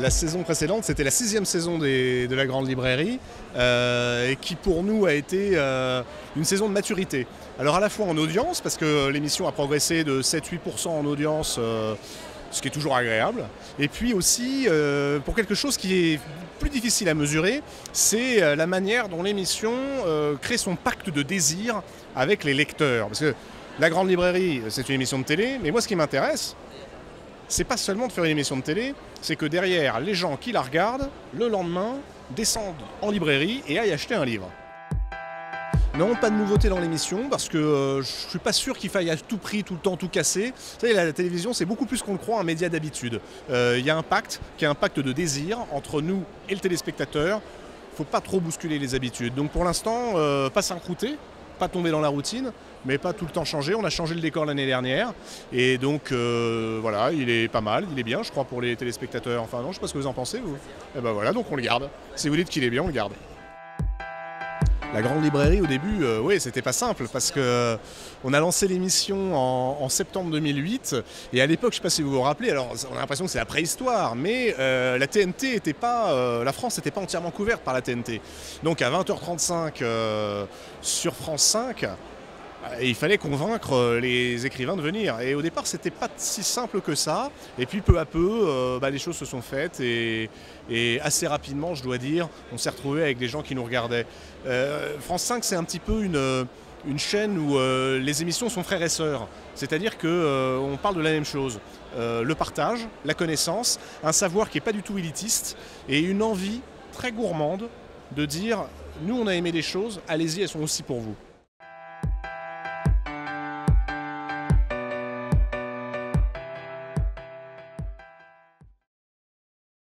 La saison précédente, c'était la 6e saison de la Grande Librairie, et qui pour nous a été une saison de maturité. Alors à la fois en audience, parce que l'émission a progressé de 7-8% en audience, ce qui est toujours agréable, et puis aussi pour quelque chose qui est plus difficile à mesurer, c'est la manière dont l'émission crée son pacte de désir avec les lecteurs. Parce que la Grande Librairie, c'est une émission de télé, mais moi ce qui m'intéresse, c'est pas seulement de faire une émission de télé, c'est que derrière, les gens qui la regardent, le lendemain, descendent en librairie et aillent acheter un livre. Non, pas de nouveauté dans l'émission, parce que je suis pas sûr qu'il faille à tout prix, tout le temps, tout casser. Vous savez, la télévision, c'est beaucoup plus qu'on le croit un média d'habitude. Il y a un pacte, qui est un pacte de désir entre nous et le téléspectateur. Faut pas trop bousculer les habitudes. Donc pour l'instant, pas s'incrouter, pas tomber dans la routine, mais pas tout le temps changer. On a changé le décor l'année dernière, et donc voilà, il est pas mal, il est bien, je crois, pour les téléspectateurs. Enfin non, je sais pas ce que vous en pensez, vous. Et ben voilà, donc on le garde. Si vous dites qu'il est bien, on le garde. La Grande Librairie, au début, oui, c'était pas simple, parce que on a lancé l'émission en septembre 2008, et à l'époque, je sais pas si vous vous rappelez, alors on a l'impression que c'est la préhistoire, mais la TNT était pas, la France n'était pas entièrement couverte par la TNT. Donc à 20h35 sur France 5, il fallait convaincre les écrivains de venir. Et au départ, c'était pas si simple que ça. Et puis peu à peu, les choses se sont faites. Et assez rapidement, je dois dire, on s'est retrouvé avec des gens qui nous regardaient. France 5, c'est un petit peu une chaîne où les émissions sont frères et sœurs. C'est-à-dire qu'on parle de la même chose. Le partage, la connaissance, un savoir qui n'est pas du tout élitiste, et une envie très gourmande de dire, nous on a aimé des choses, allez-y, elles sont aussi pour vous.